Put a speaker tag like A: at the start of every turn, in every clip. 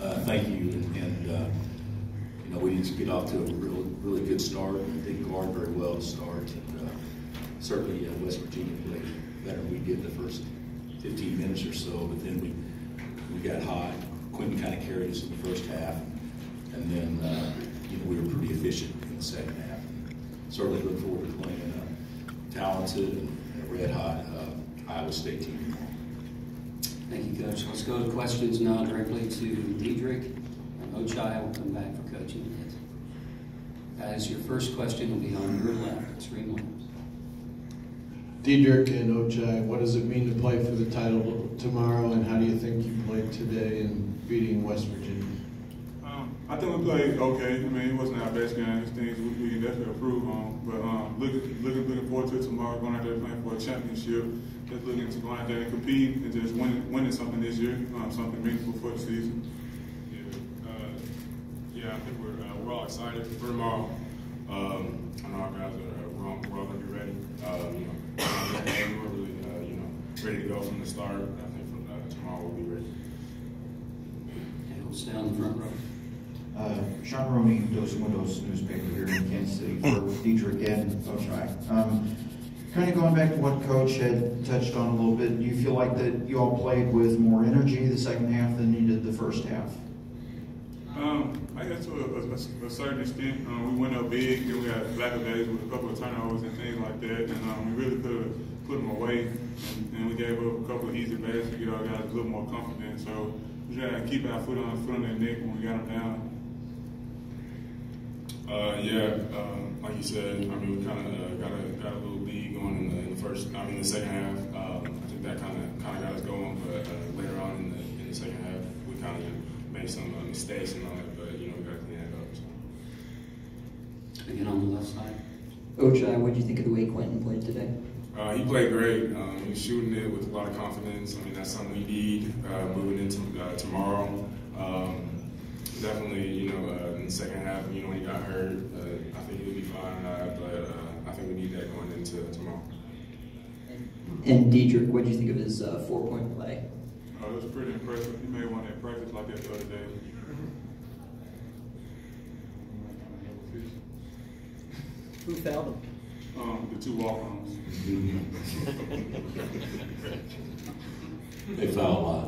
A: Thank you, and you know, we didn't get off to a really good start, and didn't guard very well to start. And certainly West Virginia played better than we did the first 15 minutes or so, but then we got hot. Quentin kind of carried us in the first half, and then you know, we were pretty efficient in the second half. And certainly look forward to playing a talented and red-hot Iowa State team tomorrow.
B: Thank you, Coach. Let's go to questions now directly to Diedrich, and Ochai will come back for coaching. Guys, your first question will be on your left, extreme left.
C: Diedrich and Ochai, what does it mean to play for the title tomorrow, and how do you think you played today in beating West Virginia?
D: I think we played okay. I mean, it wasn't our best game. There's things we can definitely improve on. But looking forward to it tomorrow, going out there playing for a championship. Just looking to go out there and compete and just winning something this year, something meaningful for the season.
E: Yeah, I think we're all excited for tomorrow. I know our guys we're all going to be ready. We're really ready to go from the start. I think from tomorrow we'll be ready.
B: And we'll stay on the front row.
F: Sean Roney, Dos Windows newspaper here in Kansas City for Diedrich and Ochai. Kind of going back to what Coach had touched on a little bit, do you feel like that you all played with more energy the second half than you did the first half?
D: I guess to a certain extent, we went up big, and we had lack of days with a couple of turnovers and things like that, and we really could have put them away, and we gave up a couple of easy bags to get our guys a little more confident. So we tried to keep our foot on their neck when we got them down.
E: Like you said, I mean, we kind of got a little lead going in the second half. I think that kind of got us going, but later on in the second half, we kind of made some mistakes and all that, but we got to clean that up. So.
B: Again, on the left side.
G: Ochai, what do you think of the way Quentin played today?
E: He played great. He was shooting it with a lot of confidence. I mean, that's something we need moving into tomorrow. Definitely, in the second half, when he got hurt, I think he'll be fine, but I think we need that going into tomorrow.
G: And Diedrich, what do you think of his 4-point play?
D: It was pretty impressive. He made one at practice like that the other day.
G: Who fouled him?
D: The two walk-ons.
A: They foul a lot.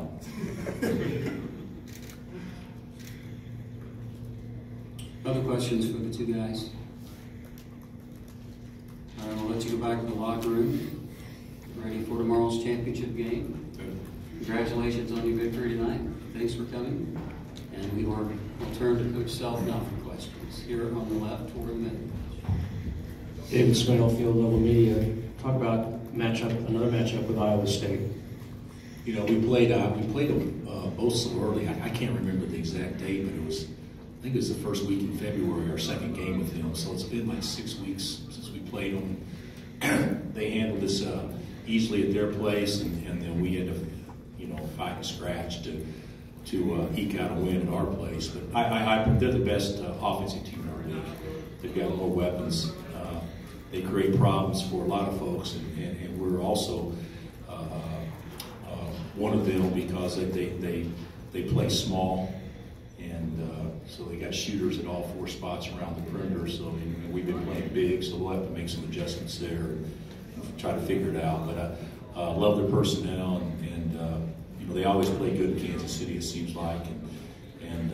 B: Other questions for the two guys? All right, we'll let you go back to the locker room. Ready for tomorrow's championship game. Congratulations on your victory tonight. Thanks for coming. And we will turn to Coach Self now for questions. Here on the left or the middle.
H: David Smale, Field Level Media. Talk about another matchup with Iowa State.
A: You know, we played them both so early. I can't remember the exact date, but I think it was the first week in February, our second game with them. So it's been like 6 weeks since we played them. They handled us easily at their place, and then we had to, fight and scratch to eke out a win at our place. But they're the best offensive team in our league. They've got more weapons. They create problems for a lot of folks, and we're also one of them because they play small. And so they got shooters at all 4 spots around the perimeter. So we've been playing big, so we'll have to make some adjustments there and try to figure it out. But I love their personnel, and they always play good in Kansas City, it seems like. And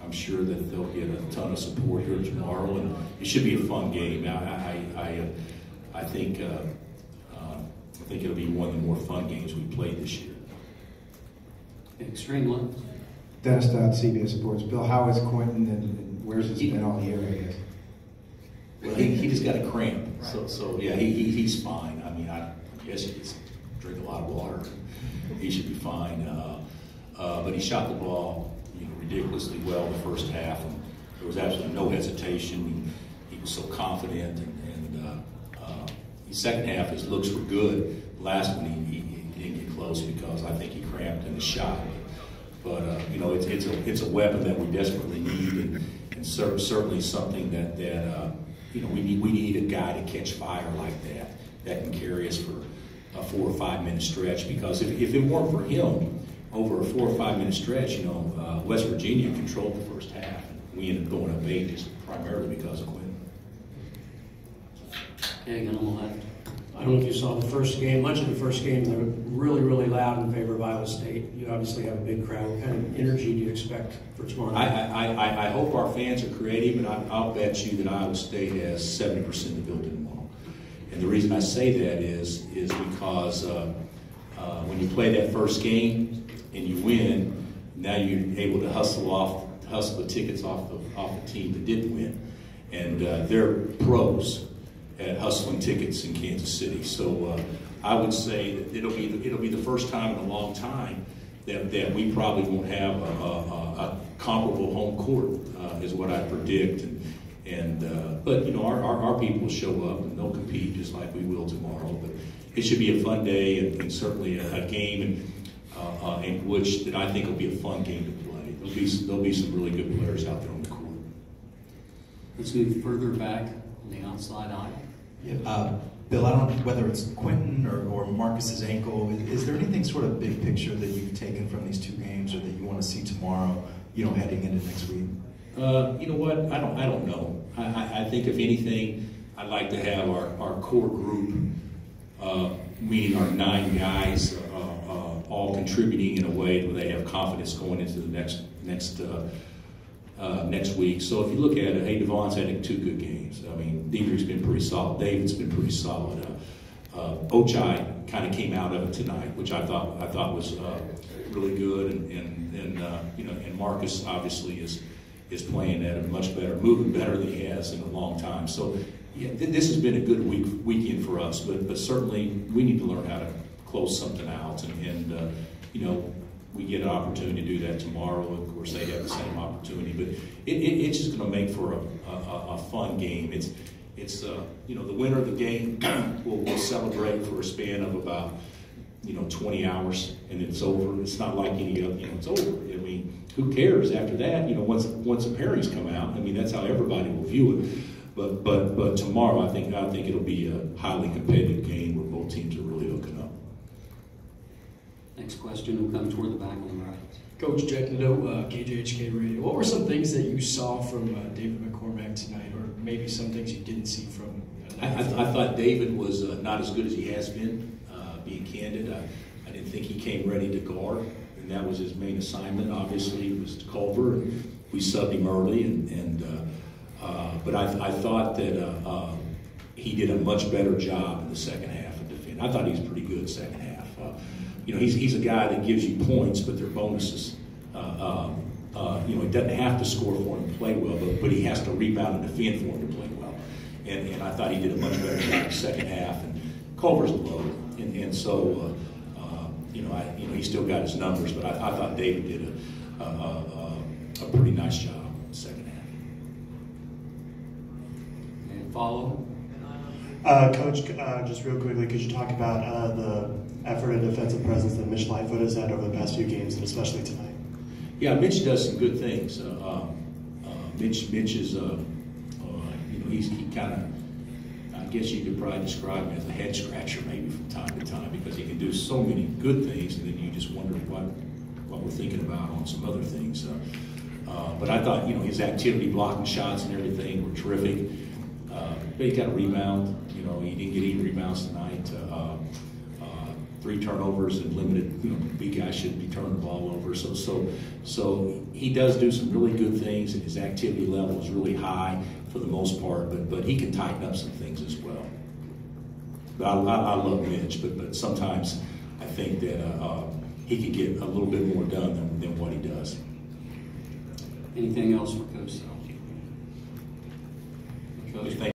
A: I'm sure that they'll get a ton of support here tomorrow, and it should be a fun game. I think it'll be one of the more fun games we played this year.
B: Extreme left.
I: Dennis Dodd, CBS Sports. Bill, how is Quentin, and where's his been all year, I guess?
A: Well, he just got a cramp, so yeah, he's fine. I mean, I guess he just drink a lot of water. He should be fine. But he shot the ball, ridiculously well in the first half, and there was absolutely no hesitation. He was so confident, and the second half his looks were good. The last one he didn't get close because I think he cramped in the shot. But it's a weapon that we desperately need, and certainly something that we need a guy to catch fire like that can carry us for a 4 or 5 minute stretch. Because if it weren't for him, over a 4 or 5 minute stretch, West Virginia controlled the first half. We ended up going up 8 just primarily because of Quentin.
B: Okay, again on the left.
H: I don't know if you saw the first game, much of the first game, they were really, really loud in favor of Iowa State. You obviously have a big crowd. What kind of energy do you expect for tomorrow night?
A: I hope our fans are creative, and I'll bet you that Iowa State has 70% of the building tomorrow. And the reason I say that is because when you play that first game and you win, now you're able to hustle the tickets off the team that didn't win. And they're pros at hustling tickets in Kansas City. So I would say that it'll be the first time in a long time that we probably won't have a comparable home court, is what I predict. But our people will show up and they'll compete just like we will tomorrow. But it should be a fun day and certainly a game in which that I think will be a fun game to play. There'll be some really good players out there on the court.
B: Let's move further back on the outside aisle.
J: Yeah, Bill, I don't know whether it's Quentin or Marcus's ankle. Is there anything sort of big picture that you've taken from these 2 games or that you want to see tomorrow, heading into next week?
A: You know what? I don't know. I think if anything, I'd like to have our core group, meaning our 9 guys, all contributing in a way where they have confidence going into the next week. So if you look at it, hey, Devon's had 2 good games. I mean, Dietrich's been pretty solid. David's been pretty solid. Ochai kind of came out of it tonight, which I thought was really good. And Marcus obviously is playing at a much better, moving better than he has in a long time. So yeah, this has been a good weekend for us. But certainly we need to learn how to close something out, and we get an opportunity to do that tomorrow. Of course, they have the same opportunity, but it's just going to make for a fun game. It's the winner of the game will celebrate for a span of about 20 hours, and it's over. It's not like any other. It's over. I mean, who cares after that? Once the pairings come out, I mean, that's how everybody will view it. But tomorrow, I think it'll be a highly competitive game where both teams are really hooking up.
B: Next question will come toward the back on the right.
K: Coach Jack Nadeau, KJHK Radio. What were some things that you saw from David McCormack tonight, or maybe some things you didn't see from?
A: I thought David was not as good as he has been. Being candid, I didn't think he came ready to guard, and that was his main assignment. Obviously, it was Culver, and we subbed him early, but I thought that he did a much better job in the second half of defending. I thought he was pretty good second half. He's a guy that gives you points, but they're bonuses. He doesn't have to score for him to play well, but he has to rebound and defend for him to play well. And I thought he did a much better job in the second half. And Culver's low, and so he still got his numbers, but I thought David did a pretty nice job in the second half.
B: And follow.
L: Coach, just real quickly, could you talk about the effort and defensive presence that Mitch Lightfoot has had over the past few games, and especially tonight?
A: Yeah, Mitch does some good things. Mitch is, he kind of, I guess you could probably describe him as a head scratcher maybe from time to time, because he can do so many good things, and then you just wonder what we're thinking about on some other things. But I thought, his activity, blocking shots and everything were terrific. But he got a rebound. He didn't get any rebounds tonight. 3 turnovers and limited. Big guys shouldn't be turning the ball over. So he does do some really good things, and his activity level is really high for the most part. But he can tighten up some things as well. But I love Mitch. But sometimes I think that he could get a little bit more done than what he does.
B: Anything else for Coach Sell?